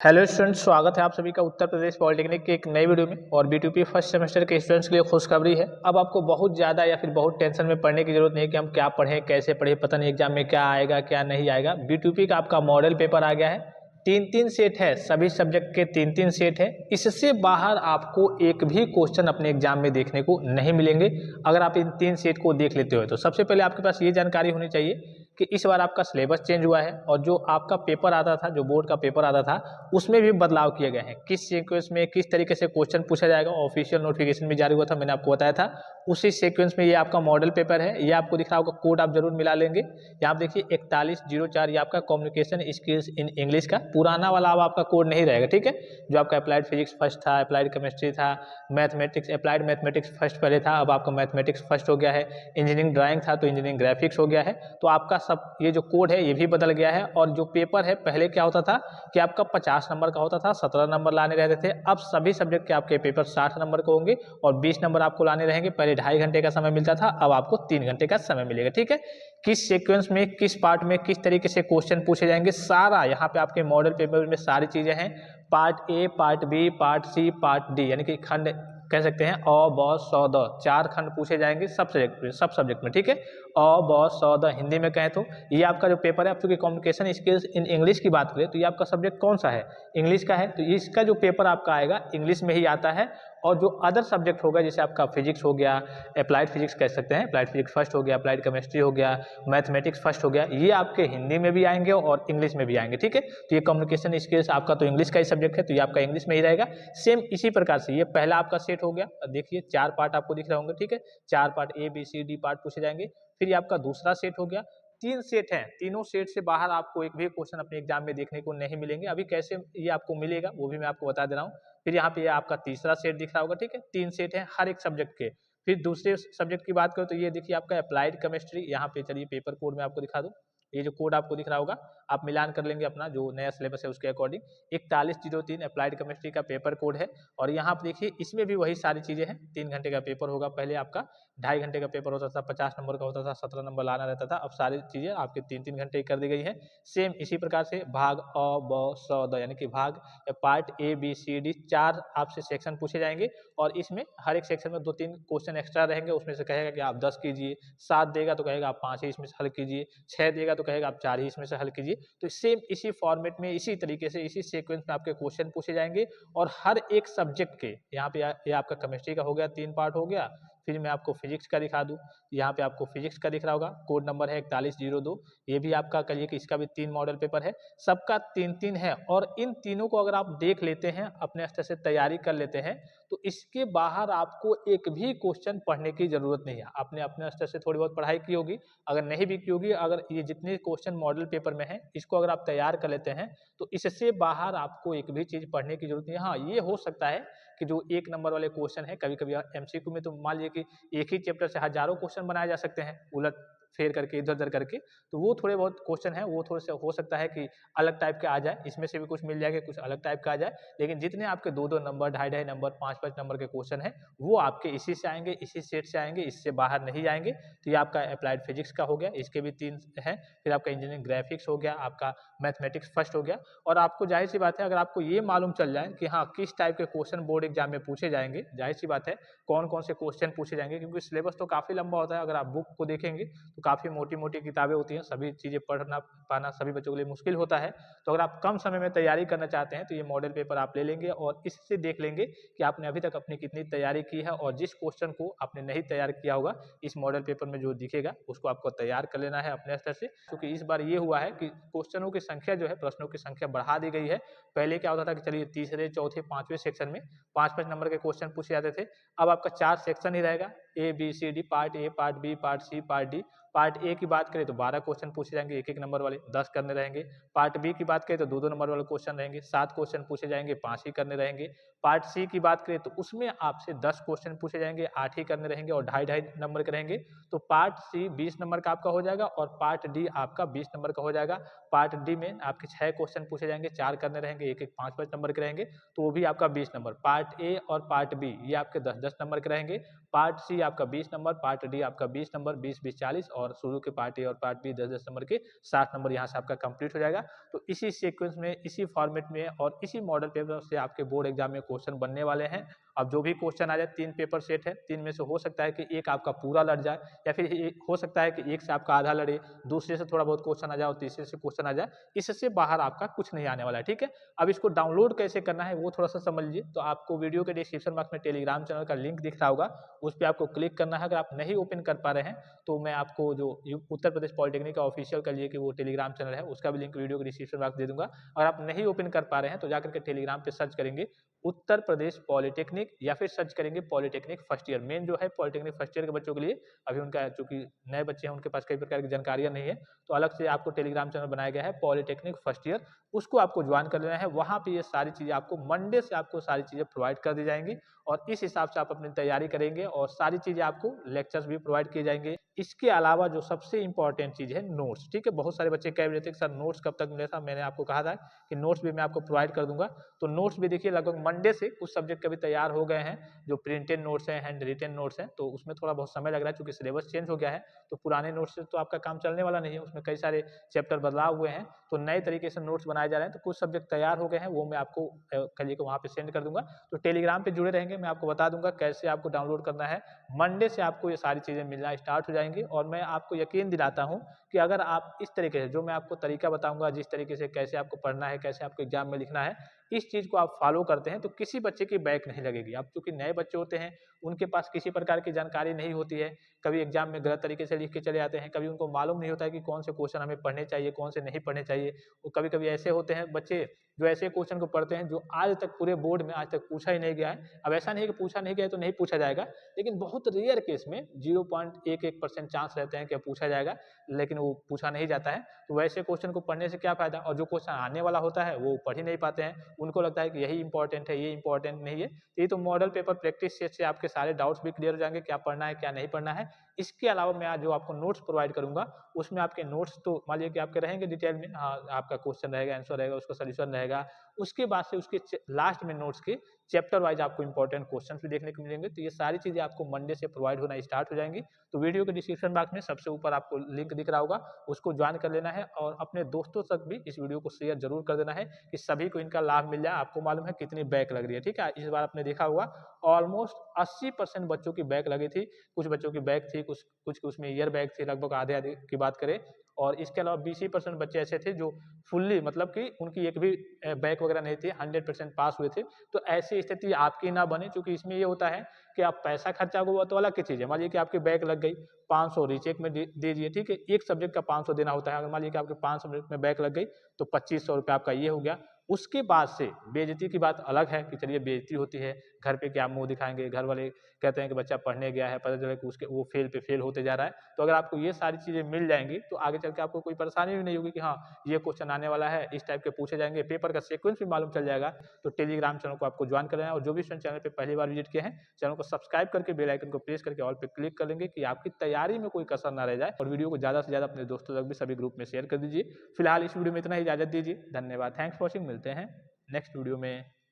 Hello students, स्वागत है आप सभी का उत्तर प्रदेश पॉलिटेक्निक के एक नई वीडियो में। और बीटीपी फर्स्ट सेमेस्टर के स्टूडेंट्स के लिए खुशखबरी है। अब आपको बहुत ज़्यादा या फिर बहुत टेंशन में पढ़ने की जरूरत नहीं है कि हम क्या पढ़ें, कैसे पढ़ें, पता नहीं एग्जाम में क्या आएगा क्या नहीं आएगा। बीटीपी का आपका मॉडल पेपर आ गया है। तीन तीन सेट है, सभी सब्जेक्ट के तीन तीन सेट है। इससे बाहर आपको एक भी क्वेश्चन अपने एग्जाम में देखने को नहीं मिलेंगे अगर आप इन तीन सेट को देख लेते हो। तो सबसे पहले आपके पास ये जानकारी होनी चाहिए कि इस बार आपका सिलेबस चेंज हुआ है और जो आपका पेपर आता था, जो बोर्ड का पेपर आता था, उसमें भी बदलाव किए गए हैं। किस सीक्वेंस में किस तरीके से क्वेश्चन पूछा जाएगा ऑफिशियल नोटिफिकेशन में जारी हुआ था, मैंने आपको बताया था। उसी सीक्वेंस में ये आपका मॉडल पेपर है। ये आपको दिख रहा होगा, कोड आप जरूर मिला लेंगे। यहाँ आप देखिए 4104, ये आपका कम्युनिकेशन स्किल्स इन इंग्लिश का पुराना वाला अब आपका कोड नहीं रहेगा, ठीक है। जो आपका अप्लाइड फिजिक्स फर्स्ट था, अप्लाइड केमिस्ट्री था, मैथमेटिक्स अप्लाइड मैथमेटिक्स फर्स्ट पहले था, अब आपका मैथमेटिक्स फर्स्ट हो गया है। इंजीनियरिंग ड्राइंग था तो इंजीनियरिंग ग्राफिक्स हो गया है। तो आपका सब ये जो कोड है ये भी बदल गया है। और जो पेपर है, पहले क्या होता था कि आपका 50 नंबर का होता था, 17 नंबर लाने रहते थे। अब सभी सब्जेक्ट के आपके पेपर 60 नंबर के होंगे और 20 नंबर आपको लाने रहेंगे। पहले 2.5 घंटे का समय मिलता था, अब आपको 3 घंटे का समय मिलेगा, ठीक है। किस सीक्वेंस में, किस पार्ट में, किस तरीके से क्वेश्चन पूछे जाएंगे, सारा यहाँ पे आपके मॉडल पेपर में सारी चीजें हैं। Part A, part B, part C, part D, यानी कि खंड कह सकते हैं अ ब स द, 4 खंड पूछे जाएंगे सब सब्जेक्ट में, ठीक है। अ ब स द हिंदी में कहें तो ये आपका जो पेपर है, आप चूंकि कम्युनिकेशन स्किल्स इन इंग्लिश की बात करें तो ये आपका सब्जेक्ट कौन सा है, इंग्लिश का है। तो इसका जो पेपर आपका आएगा इंग्लिश में ही आता है। और जो अदर सब्जेक्ट होगा, जैसे आपका फिजिक्स हो गया, अप्लाइड फिजिक्स कह सकते हैं, अप्लाइड फिजिक्स फर्स्ट हो गया, अप्लाइड केमिस्ट्री हो गया, मैथमेटिक्स फर्स्ट हो गया, ये आपके हिंदी में भी आएंगे और इंग्लिश में भी आएंगे, ठीक है। तो ये कम्युनिकेशन स्किल्स आपका तो इंग्लिश का ही सब्जेक्ट है, तो ये आपका इंग्लिश में ही रहेगा। सेम इसी प्रकार से ये पहला आपका सेट हो गया। देखिए 4 पार्ट आपको दिख रहे होंगे, ठीक है। 4 part A B C D part पूछे जाएंगे। फिर ये आपका दूसरा सेट हो गया। 3 सेट हैं, तीनों सेट से बाहर आपको एक भी क्वेश्चन अपने एग्जाम में देखने को नहीं मिलेंगे। अभी कैसे ये आपको मिलेगा वो भी मैं आपको बता दे रहा हूँ। फिर यहाँ पे ये आपका तीसरा सेट दिख रहा होगा, ठीक है। 3 सेट है हर एक सब्जेक्ट के। फिर दूसरे सब्जेक्ट की बात करो तो ये देखिए आपका अप्लाइड केमिस्ट्री। यहाँ पे चलिए पेपर कोड में आपको दिखा दूँ। ये जो कोड आपको दिख रहा होगा, आप मिलान कर लेंगे अपना जो नया सिलेबस है उसके अकॉर्डिंग। 4103 अप्लाइड केमिस्ट्री का पेपर कोड है। और यहाँ आप देखिए इसमें भी वही सारी चीजें हैं। 3 घंटे का पेपर होगा, पहले आपका 2.5 घंटे का पेपर होता था, 50 नंबर का होता था, 17 नंबर लाना रहता था। अब सारी चीजें आपके 3-3 घंटे की कर दी गई है। सेम इसी प्रकार से भाग अ ब स द, यानी कि भाग part A B C D, 4 आपसे सेक्शन पूछे जाएंगे। और इसमें हर एक सेक्शन में 2-3 क्वेश्चन एक्स्ट्रा रहेंगे। उसमें से कहेगा कि आप 10 कीजिए, 7 देगा तो कहेगा आप 5 ही इसमें से हल कीजिए, 6 देगा तो कहेगा आप 4 ही इसमें से हल कीजिए। तो सेम इसी फॉर्मेट में, इसी तरीके से, इसी सीक्वेंस में आपके क्वेश्चन पूछे जाएंगे। और हर एक सब्जेक्ट के यहाँ पे ये आपका केमिस्ट्री का हो गया, 3 पार्ट हो गया। फिर मैं आपको फिजिक्स का दिखा दूं। यहाँ पे आपको फिजिक्स का दिख रहा होगा, कोड नंबर है 4102। ये भी आपका कहिए कि इसका भी 3 मॉडल पेपर है, सबका 3-3 है। और इन तीनों को अगर आप देख लेते हैं, अपने स्तर से तैयारी कर लेते हैं, तो इसके बाहर आपको एक भी क्वेश्चन पढ़ने की जरूरत नहीं है। आपने अपने स्तर से थोड़ी बहुत पढ़ाई की होगी, अगर नहीं भी की होगी, अगर ये जितने क्वेश्चन मॉडल पेपर में है इसको अगर आप तैयार कर लेते हैं, तो इससे बाहर आपको एक भी चीज पढ़ने की जरूरत नहीं है। हाँ, ये हो सकता है कि जो 1 नंबर वाले क्वेश्चन है, कभी कभी एमसीक्यू में तो मान लीजिए कि एक ही चैप्टर से हजारों क्वेश्चन बनाए जा सकते हैं, उलट फेर करके, इधर उधर करके। तो वो थोड़े बहुत क्वेश्चन है, वो थोड़े से हो सकता है कि अलग टाइप के आ जाए, इसमें से भी कुछ मिल जाएगा, कुछ अलग टाइप का आ जाए। लेकिन जितने आपके 2-2 नंबर, 2.5-2.5 नंबर, 5-5 नंबर के क्वेश्चन है, वो आपके इसी से आएंगे, इसी सेट से आएंगे, इससे बाहर नहीं आएंगे। तो ये आपका अप्लाइड फिजिक्स का हो गया, इसके भी 3 है। फिर आपका इंजीनियरिंग ग्राफिक्स हो गया, आपका मैथमेटिक्स फर्स्ट हो गया। और आपको जाहिर सी बात है, अगर आपको ये मालूम चल जाए कि हाँ किस टाइप के क्वेश्चन बोर्ड एग्जाम में पूछे जाएंगे, जाहिर सी बात है कौन कौन से क्वेश्चन पूछे जाएंगे, क्योंकि सिलेबस तो काफी लंबा होता है। अगर आप बुक को देखेंगे तो काफी मोटी मोटी किताबें होती हैं, सभी चीजें पढ़ना पाना सभी बच्चों के लिए मुश्किल होता है। तो अगर आप कम समय में तैयारी करना चाहते हैं तो ये मॉडल पेपर आप ले लेंगे और इससे देख लेंगे कि आपने अभी तक अपनी कितनी तैयारी की है। और जिस क्वेश्चन को आपने नहीं तैयार किया होगा, इस मॉडल पेपर में जो दिखेगा उसको आपको तैयार कर लेना है अपने स्तर से। क्योंकि इस बार ये हुआ है कि क्वेश्चनों की संख्या जो है, प्रश्नों की संख्या बढ़ा दी गई है। पहले क्या होता था कि चलिए तीसरे चौथे पांचवें सेक्शन में 5-5 नंबर के क्वेश्चन पूछे जाते थे। अब आपका 4 सेक्शन ही रहेगा, A B C D, part A, part B, part C, part D. Part A की बात करें तो 12 क्वेश्चन पूछे जाएंगे, 1-1 नंबर वाले, 10 करने रहेंगे। पार्ट बी की बात करें तो 2-2 नंबर वाले क्वेश्चन रहेंगे, 7 क्वेश्चन पूछे जाएंगे, 5 ही करने रहेंगे। पार्ट सी की बात करें तो उसमें आपसे 10 क्वेश्चन पूछे जाएंगे, 8 ही करने रहेंगे और 2.5-2.5 नंबर के रहेंगे। तो पार्ट सी 20 नंबर का आपका हो जाएगा और पार्ट डी आपका 20 नंबर का हो जाएगा। पार्ट डी में आपके 6 क्वेश्चन पूछे जाएंगे, 4 करने रहेंगे, 1-1 5-5 नंबर के रहेंगे, तो वो भी आपका 20 नंबर। पार्ट ए और पार्ट बी ये आपके 10-10 नंबर के रहेंगे। पार्ट सी आपका 20 नंबर, पार्ट डी आपका 20 नंबर, 20-20-40 और शुरू के पार्ट ए और पार्ट बी 10-10 नंबर के 60 नंबर यहाँ से आपका कंप्लीट हो जाएगा। तो इसी सीक्वेंस में, इसी फॉर्मेट में और इसी मॉडल पेपर से आपके बोर्ड एग्जाम में क्वेश्चन बनने वाले हैं। अब जो भी क्वेश्चन आ जाए, 3 पेपर सेट है, 3 में से हो सकता है कि एक आपका पूरा लड़ जाए या फिर हो सकता है कि एक से आपका आधा लड़े, दूसरे से थोड़ा बहुत क्वेश्चन आ जाए और तीसरे से क्वेश्चन आ जाए। इससे बाहर आपका कुछ नहीं आने वाला है, ठीक है। अब इसको डाउनलोड कैसे करना है वो थोड़ा सा समझ लीजिए। तो आपको वीडियो के डिस्क्रिप्शन बॉक्स में टेलीग्राम चैनल का लिंक दिख रहा होगा, उस पर आपको क्लिक करना है। अगर आप नहीं ओपन कर पा रहे हैं तो मैं आपको जो उत्तर प्रदेश पॉलिटेक्निक का ऑफिशियल का लिए कि वो टेलीग्राम चैनल है, उसका भी लिंक वीडियो के डिस्क्रिप्शन बॉक्स दे दूंगा। अगर आप नहीं ओपन कर पा रहे हैं तो जाकर के टेलीग्राम पे सर्च करेंगे उत्तर प्रदेश पॉलिटेक्निक या फिर सर्च करेंगे पॉलिटेक्निक फर्स्ट ईयर। मेन जो है पॉलिटेक्निक फर्स्ट ईयर के बच्चों के लिए, अभी उनका चूंकि नए बच्चे हैं उनके पास कई प्रकार की जानकारियां नहीं है, तो अलग से आपको टेलीग्राम चैनल बनाया गया है पॉलिटेक्निक फर्स्ट ईयर, उसको आपको ज्वाइन कर लेना है। वहां पे ये सारी चीजें आपको मंडे से आपको सारी चीजें प्रोवाइड कर दी जाएंगी और इस हिसाब से आप अपनी तैयारी करेंगे और सारी चीजें आपको लेक्चर्स भी प्रोवाइड किए जाएंगे। इसके अलावा जो सबसे इंपॉर्टेंट चीज है नोट्स, ठीक है। बहुत सारे बच्चे कह रहे थे कि सर नोट्स कब तक मिलेगा, मैंने आपको कहा था कि नोट्स भी मैं आपको प्रोवाइड कर दूंगा। तो नोट्स भी देखिए लगभग मंडे से कुछ सब्जेक्ट के भी तैयार हो गए हैं, जो प्रिंटेड नोट्स हैं, हैंड रिटेन नोट्स हैं, तो उसमें थोड़ा बहुत समय लग रहा है क्योंकि सिलेबस चेंज हो गया है। तो पुराने नोट्स से तो आपका काम चलने वाला नहीं है, उसमें कई सारे चैप्टर बदलाव हुए हैं, तो नए तरीके से नोट्स बनाए जा रहे हैं। तो कुछ सब्जेक्ट तैयार हो गए हैं, वो मैं आपको कल को वहाँ पे सेंड कर दूंगा। तो टेलीग्राम पे जुड़े रहेंगे, मैं आपको बता दूंगा कैसे आपको डाउनलोड करना है। मंडे से आपको ये सारी चीज़ें मिलना स्टार्ट हो जाएंगी और मैं आपको यकीन दिलाता हूँ कि अगर आप इस तरीके से, जो मैं आपको तरीका बताऊंगा, जिस तरीके से कैसे आपको पढ़ना है, कैसे आपको एग्जाम में लिखना है, इस चीज़ को आप फॉलो करते हैं तो किसी बच्चे की बैक नहीं लगेगी। आप चूंकि नए बच्चे होते हैं, उनके पास किसी प्रकार की जानकारी नहीं होती है, कभी एग्जाम में गलत तरीके से लिख के चले आते हैं, कभी उनको मालूम नहीं होता है कि कौन से क्वेश्चन हमें पढ़ने चाहिए, कौन से नहीं पढ़ने चाहिए। वो कभी कभी ऐसे होते हैं बच्चे जो ऐसे क्वेश्चन को पढ़ते हैं जो आज तक पूरे बोर्ड में आज तक पूछा ही नहीं गया है। अब ऐसा नहीं है कि पूछा नहीं गया तो नहीं पूछा जाएगा, लेकिन बहुत रेयर केस में 0.11% चांस रहते हैं कि पूछा जाएगा, लेकिन वो पूछा नहीं जाता है। तो वैसे क्वेश्चन को पढ़ने से क्या फायदा, और जो क्वेश्चन आने वाला होता है वो पढ़ ही नहीं पाते हैं, उनको लगता है कि यही इंपॉर्टेंट है, ये इंपॉर्टेंट नहीं है। ये तो मॉडल पेपर प्रैक्टिस से आपके सारे डाउट्स भी क्लियर हो जाएंगे, क्या पढ़ना है क्या नहीं पढ़ना है। इसके अलावा मैं आज जो आपको नोट्स प्रोवाइड करूंगा, उसमें आपके नोट्स तो मान लीजिए कि आपके रहेंगे डिटेल में, हाँ आपका क्वेश्चन रहेगा, आंसर रहेगा, उसका सोल्यूशन रहेगा, उसके बाद से उसके लास्ट में नोट्स के चैप्टर वाइज आपको इंपॉर्टेंट क्वेश्चंस भी देखने को मिलेंगे। तो ये सारी चीजें आपको मंडे से प्रोवाइड होना स्टार्ट हो जाएंगी। तो वीडियो के डिस्क्रिप्शन बॉक्स में सबसे ऊपर आपको लिंक दिख रहा होगा, उसको ज्वाइन कर लेना है और अपने दोस्तों तक भी इस वीडियो को शेयर जरूर कर देना है कि सभी को इनका लाभ मिल जाए। आपको मालूम है कितनी बैक लग रही है, ठीक है। इस बार आपने देखा होगा ऑलमोस्ट 80% बच्चों की बैक लगी थी, कुछ बच्चों की बैक थी, कुछ उसमें ईयर बैक थी, लगभग आधे आधे की बात करें। और इसके अलावा 20% बच्चे ऐसे थे जो फुल्ली, मतलब कि उनकी एक भी बैक वगैरह नहीं थी, 100% पास हुए थे। तो ऐसी स्थिति आपकी ना बने, क्योंकि इसमें ये होता है कि आप पैसा खर्चा को, वो तो अलग की चीज़ है। मान लीजिए कि आपकी बैक लग गई, 500 रीचेक में दीजिए, ठीक है। एक सब्जेक्ट का 500 देना होता है। अगर मान लीजिए कि आपके 5 सब्जेक्ट में बैक लग गई तो 2500 रुपये आपका ये हो गया। उसके बाद से बेइज्जती की बात अलग है कि चलिए बेइज्जती होती है, घर पे क्या मुंह दिखाएंगे, घर वाले कहते हैं कि बच्चा पढ़ने गया है, पता चला कि उसके वो फेल पे फेल होते जा रहा है। तो अगर आपको ये सारी चीज़ें मिल जाएंगी तो आगे चल के आपको कोई परेशानी भी नहीं होगी कि हाँ ये क्वेश्चन आने वाला है, इस टाइप के पूछे जाएंगे, पेपर का सीक्वेंस भी मालूम चल जाएगा। तो टेलीग्राम चैनल को आपको ज्वाइन कर लेना है और जो भी चैनल पे पहली बार विजिट किए हैं, चैनल को सब्सक्राइब करके बेल आइकन को प्रेस करके ऑल पे क्लिक कर लेंगे कि आपकी तैयारी में कोई कसर ना रह जाए। और वीडियो को ज़्यादा से ज़्यादा अपने दोस्तों तक भी सभी ग्रुप में शेयर कर दीजिए। फिलहाल इस वीडियो में इतना ही, इजाजत दीजिए, धन्यवाद, थैंक्स फॉर वॉचिंग। मिलते हैं नेक्स्ट वीडियो में।